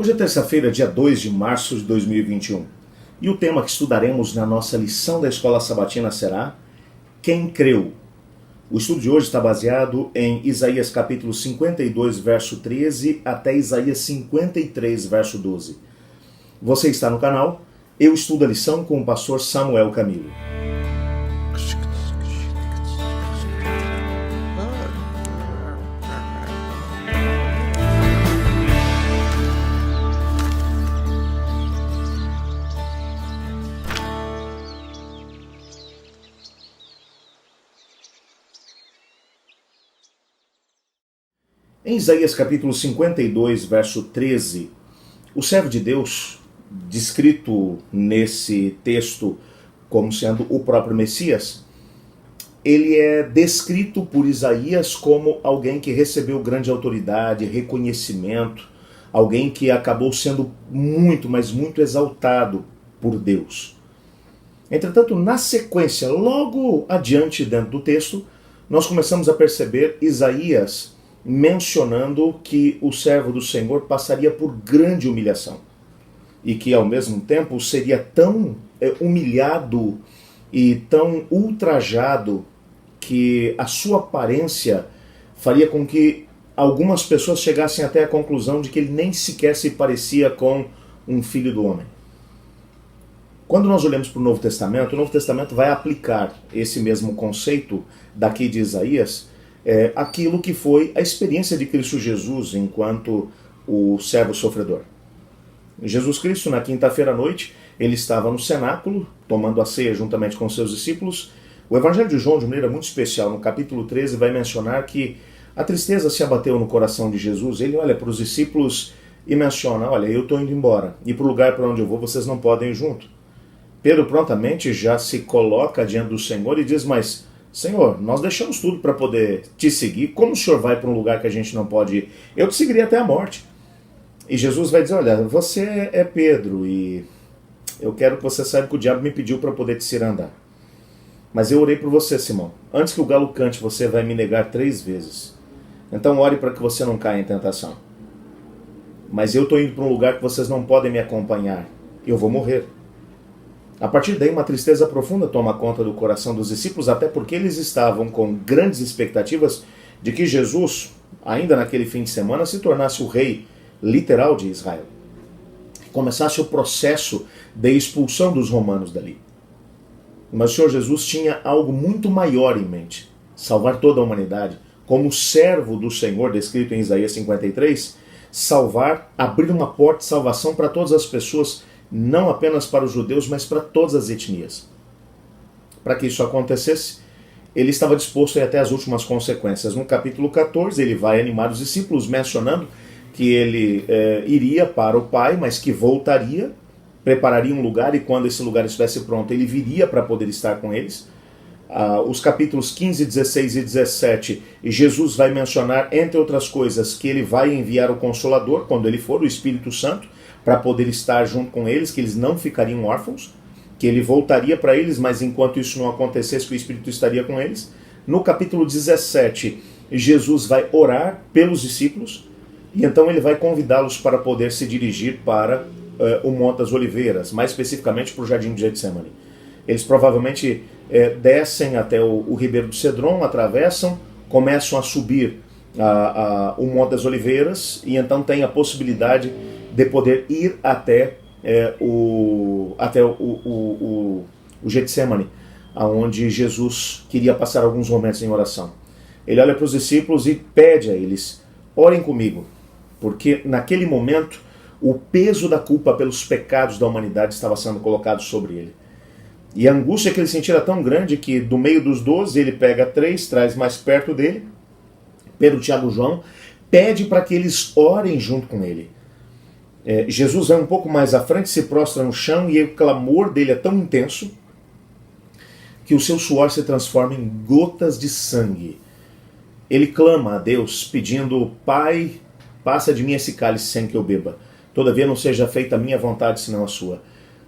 Hoje é terça-feira, dia 2 de março de 2021. E o tema que estudaremos na nossa lição da Escola Sabatina será Quem Creu? O estudo de hoje está baseado em Isaías capítulo 52, verso 13 até Isaías 53, verso 12. Você está no canal Eu Estudo a Lição com o pastor Samuel Camilo. Em Isaías capítulo 52, verso 13, o servo de Deus, descrito nesse texto como sendo o próprio Messias, ele é descrito por Isaías como alguém que recebeu grande autoridade, reconhecimento, alguém que acabou sendo muito, mas muito exaltado por Deus. Entretanto, na sequência, logo adiante dentro do texto, nós começamos a perceber Isaías mencionando que o servo do Senhor passaria por grande humilhação e que ao mesmo tempo seria tão humilhado e tão ultrajado que a sua aparência faria com que algumas pessoas chegassem até a conclusão de que ele nem sequer se parecia com um filho do homem. Quando nós olhamos para o Novo Testamento vai aplicar esse mesmo conceito daqui de Isaías, aquilo que foi a experiência de Cristo Jesus enquanto o servo sofredor. Jesus Cristo, na quinta-feira à noite, ele estava no cenáculo, tomando a ceia juntamente com seus discípulos. O Evangelho de João, de maneira muito especial, no capítulo 13, vai mencionar que a tristeza se abateu no coração de Jesus. Ele olha para os discípulos e menciona, olha, eu estou indo embora, e para o lugar para onde eu vou, vocês não podem ir junto. Pedro prontamente já se coloca diante do Senhor e diz, mas Senhor, nós deixamos tudo para poder te seguir. Como o Senhor vai para um lugar que a gente não pode ir? Eu te seguiria até a morte. E Jesus vai dizer, olha, você é Pedro e eu quero que você saiba que o diabo me pediu para poder te cirandar. Mas eu orei por você, Simão. Antes que o galo cante, você vai me negar 3 vezes. Então ore para que você não caia em tentação. Mas eu estou indo para um lugar que vocês não podem me acompanhar. Eu vou morrer. A partir daí, uma tristeza profunda toma conta do coração dos discípulos, até porque eles estavam com grandes expectativas de que Jesus, ainda naquele fim de semana, se tornasse o rei literal de Israel. Começasse o processo de expulsão dos romanos dali. Mas o Senhor Jesus tinha algo muito maior em mente, salvar toda a humanidade, como servo do Senhor, descrito em Isaías 53, salvar, abrir uma porta de salvação para todas as pessoas, não apenas para os judeus, mas para todas as etnias. Para que isso acontecesse, ele estava disposto a ir até as últimas consequências. No capítulo 14, ele vai animar os discípulos, mencionando que ele iria para o Pai, mas que voltaria, prepararia um lugar, e quando esse lugar estivesse pronto, ele viria para poder estar com eles. Os capítulos 15, 16 e 17, Jesus vai mencionar, entre outras coisas, que ele vai enviar o Consolador, quando ele for, o Espírito Santo, para poder estar junto com eles, que eles não ficariam órfãos, que ele voltaria para eles, mas enquanto isso não acontecesse, que o Espírito estaria com eles. No capítulo 17, Jesus vai orar pelos discípulos, e então ele vai convidá-los para poder se dirigir para o Monte das Oliveiras, mais especificamente para o Jardim de Getsemane. Eles provavelmente descem até o Ribeiro do Cedron, atravessam, começam a subir o Monte das Oliveiras, e então tem a possibilidade de poder ir até o Getsemane, onde Jesus queria passar alguns momentos em oração. Ele olha para os discípulos e pede a eles, orem comigo, porque naquele momento o peso da culpa pelos pecados da humanidade estava sendo colocado sobre ele. E a angústia que ele sentia era tão grande que do meio dos 12 ele pega 3, traz mais perto dele, Pedro, Tiago e João, pede para que eles orem junto com ele. Jesus vai um pouco mais à frente, se prostra no chão, e o clamor dele é tão intenso que o seu suor se transforma em gotas de sangue. Ele clama a Deus pedindo, Pai, passa de mim esse cálice sem que eu beba. Todavia não seja feita a minha vontade, senão a sua.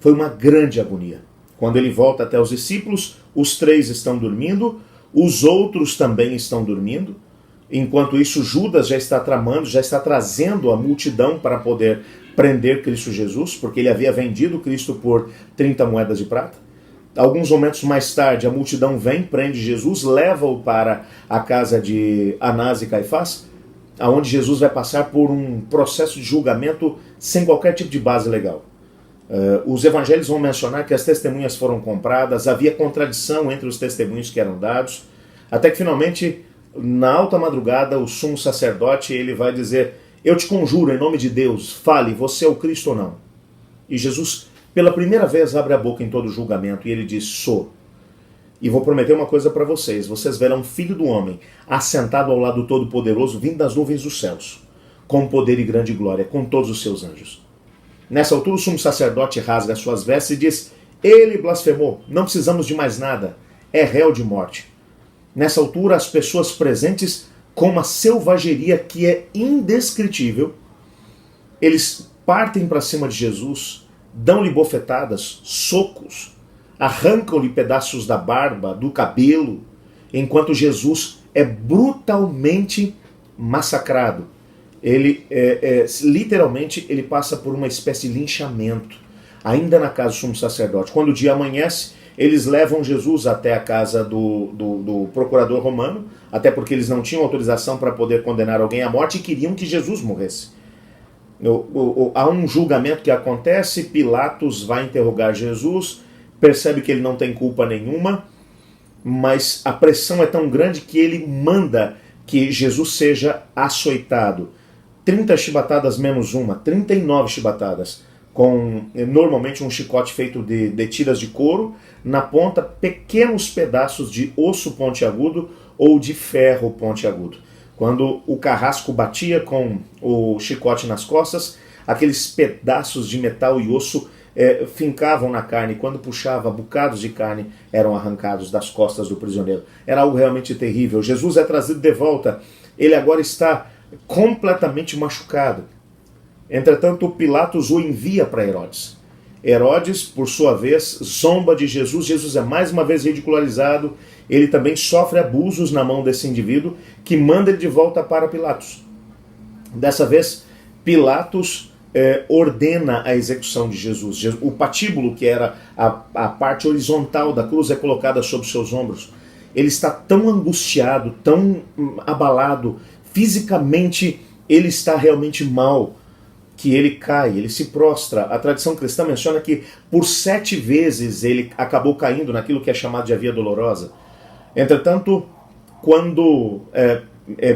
Foi uma grande agonia. Quando ele volta até os discípulos, os 3 estão dormindo, os outros também estão dormindo. Enquanto isso, Judas já está tramando, já está trazendo a multidão para poder prender Cristo Jesus, porque ele havia vendido Cristo por 30 moedas de prata. Alguns momentos mais tarde, a multidão vem, prende Jesus, leva-o para a casa de Anás e Caifás, aonde Jesus vai passar por um processo de julgamento sem qualquer tipo de base legal. Os evangelhos vão mencionar que as testemunhas foram compradas, havia contradição entre os testemunhos que eram dados, até que finalmente, na alta madrugada, o sumo sacerdote ele vai dizer: eu te conjuro em nome de Deus, fale, você é o Cristo ou não? E Jesus, pela primeira vez, abre a boca em todo o julgamento e ele diz: sou. E vou prometer uma coisa para vocês: vocês verão o Filho do Homem assentado ao lado do Todo-Poderoso, vindo das nuvens dos céus, com poder e grande glória, com todos os seus anjos. Nessa altura o sumo sacerdote rasga as suas vestes e diz: ele blasfemou, não precisamos de mais nada, é réu de morte. Nessa altura as pessoas presentes, com uma selvageria que é indescritível, eles partem para cima de Jesus, dão-lhe bofetadas, socos, arrancam-lhe pedaços da barba, do cabelo, enquanto Jesus é brutalmente massacrado. Ele, literalmente, ele passa por uma espécie de linchamento, ainda na casa do sumo sacerdote. Quando o dia amanhece, eles levam Jesus até a casa do procurador romano, até porque eles não tinham autorização para poder condenar alguém à morte e queriam que Jesus morresse. Há um julgamento que acontece, Pilatos vai interrogar Jesus, percebe que ele não tem culpa nenhuma, mas a pressão é tão grande que ele manda que Jesus seja açoitado. 30 chibatadas menos uma, 39 chibatadas, com normalmente um chicote feito de tiras de couro, na ponta pequenos pedaços de osso pontiagudo ou de ferro pontiagudo. Quando o carrasco batia com o chicote nas costas, aqueles pedaços de metal e osso fincavam na carne. Quando puxava, bocados de carne eram arrancados das costas do prisioneiro. Era algo realmente terrível. Jesus é trazido de volta. Ele agora está completamente machucado. Entretanto, Pilatos o envia para Herodes. Herodes, por sua vez, zomba de Jesus. Jesus é mais uma vez ridicularizado. Ele também sofre abusos na mão desse indivíduo, que manda ele de volta para Pilatos. Dessa vez, Pilatos ordena a execução de Jesus. O patíbulo, que era a parte horizontal da cruz, é colocada sobre seus ombros. Ele está tão angustiado, tão abalado, fisicamente ele está realmente mal, que ele cai, ele se prostra. A tradição cristã menciona que por 7 vezes ele acabou caindo naquilo que é chamado de a Via Dolorosa. Entretanto, quando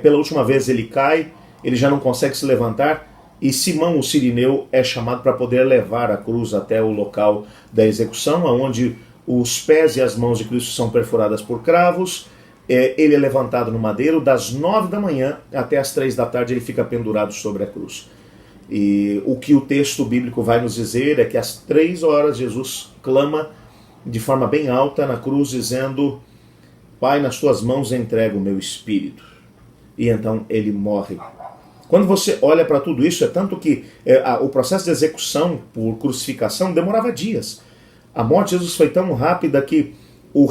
pela última vez ele cai, ele já não consegue se levantar, e Simão, o Cirineu, é chamado para poder levar a cruz até o local da execução, onde os pés e as mãos de Cristo são perfuradas por cravos. Ele é levantado no madeiro, das 9 da manhã até as 3 da tarde ele fica pendurado sobre a cruz. E o que o texto bíblico vai nos dizer é que às 3 horas Jesus clama de forma bem alta na cruz, dizendo: Pai, nas tuas mãos entrego o meu espírito. E então ele morre. Quando você olha para tudo isso, é tanto que o processo de execução por crucificação demorava dias. A morte de Jesus foi tão rápida que o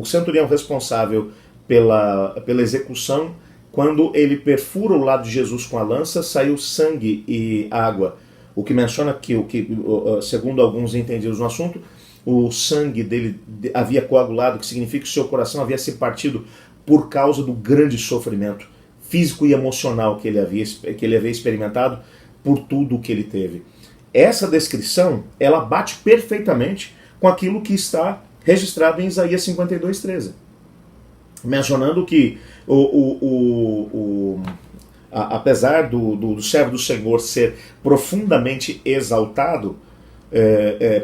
centurião responsável pela execução, quando ele perfura o lado de Jesus com a lança, saiu sangue e água. O que menciona que, segundo alguns entendidos no assunto, o sangue dele havia coagulado, que significa que o seu coração havia se partido por causa do grande sofrimento físico e emocional que ele havia experimentado por tudo o que ele teve. Essa descrição, ela bate perfeitamente com aquilo que está registrado em Isaías 52:13, mencionando que apesar do servo do Senhor ser profundamente exaltado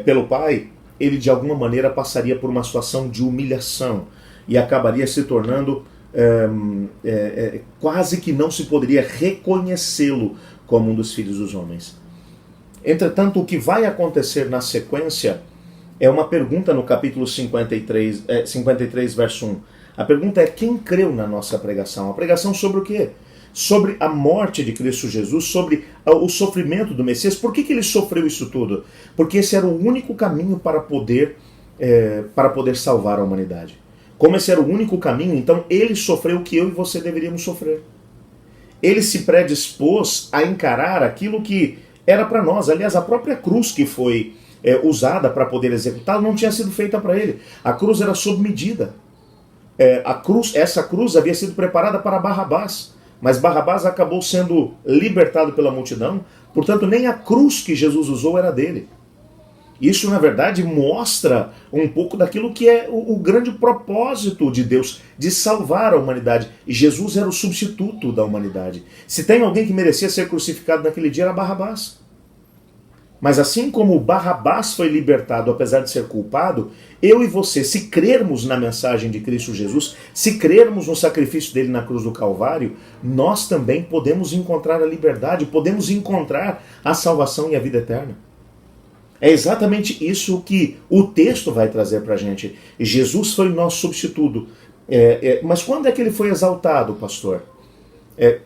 pelo Pai, ele de alguma maneira passaria por uma situação de humilhação e acabaria se tornando quase que não se poderia reconhecê-lo como um dos filhos dos homens. Entretanto, o que vai acontecer na sequência é uma pergunta no capítulo 53, verso 1. A pergunta é: quem creu na nossa pregação? A pregação sobre o quê? Sobre a morte de Cristo Jesus, sobre o sofrimento do Messias. Por que ele sofreu isso tudo? Porque esse era o único caminho para poder salvar a humanidade. Como esse era o único caminho, então ele sofreu o que eu e você deveríamos sofrer. Ele se predispôs a encarar aquilo que era para nós. Aliás, a própria cruz que foi usada para poder executá-lo não tinha sido feita para ele. A cruz era sob medida. Essa cruz havia sido preparada para Barrabás, mas Barrabás acabou sendo libertado pela multidão, portanto nem a cruz que Jesus usou era dele. Isso, na verdade, mostra um pouco daquilo que é o grande propósito de Deus, de salvar a humanidade. E Jesus era o substituto da humanidade. Se tem alguém que merecia ser crucificado naquele dia, era Barrabás. Mas assim como Barrabás foi libertado apesar de ser culpado, eu e você, se crermos na mensagem de Cristo Jesus, se crermos no sacrifício dele na cruz do Calvário, nós também podemos encontrar a liberdade, podemos encontrar a salvação e a vida eterna. É exatamente isso que o texto vai trazer para a gente. Jesus foi o nosso substituto. Mas quando é que ele foi exaltado, pastor?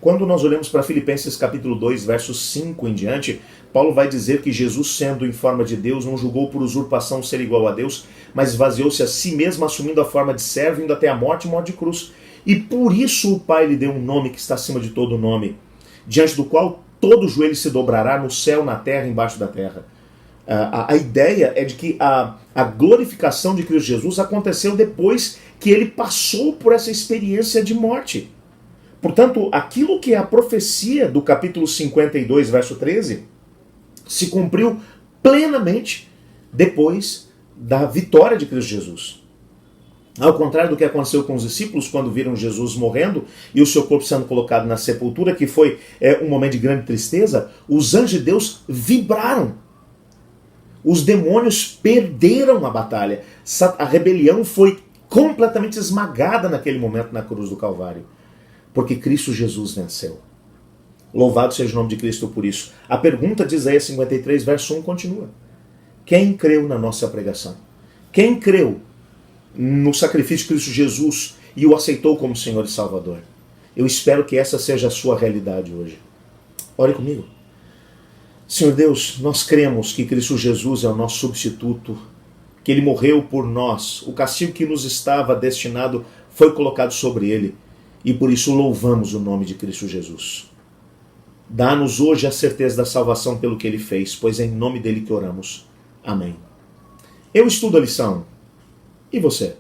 Quando nós olhamos para Filipenses capítulo 2, versos 5 em diante, Paulo vai dizer que Jesus, sendo em forma de Deus, não julgou por usurpação ser igual a Deus, mas esvaziou-se a si mesmo, assumindo a forma de servo, indo até a morte e morte de cruz. E por isso o Pai lhe deu um nome que está acima de todo nome, diante do qual todo joelho se dobrará no céu, na terra, embaixo da terra. A ideia é de que a glorificação de Cristo Jesus aconteceu depois que ele passou por essa experiência de morte. Portanto, aquilo que é a profecia do capítulo 52, verso 13, se cumpriu plenamente depois da vitória de Cristo Jesus. Ao contrário do que aconteceu com os discípulos quando viram Jesus morrendo e o seu corpo sendo colocado na sepultura, que foi um momento de grande tristeza, os anjos de Deus vibraram. Os demônios perderam a batalha. A rebelião foi completamente esmagada naquele momento na cruz do Calvário. Porque Cristo Jesus venceu. Louvado seja o nome de Cristo por isso. A pergunta de Isaías 53, verso 1 continua. Quem creu na nossa pregação? Quem creu no sacrifício de Cristo Jesus e o aceitou como Senhor e Salvador? Eu espero que essa seja a sua realidade hoje. Ore comigo. Senhor Deus, nós cremos que Cristo Jesus é o nosso substituto, que Ele morreu por nós, o castigo que nos estava destinado foi colocado sobre Ele, e por isso louvamos o nome de Cristo Jesus. Dá-nos hoje a certeza da salvação pelo que Ele fez, pois é em nome dEle que oramos. Amém. Eu estudo a lição. E você?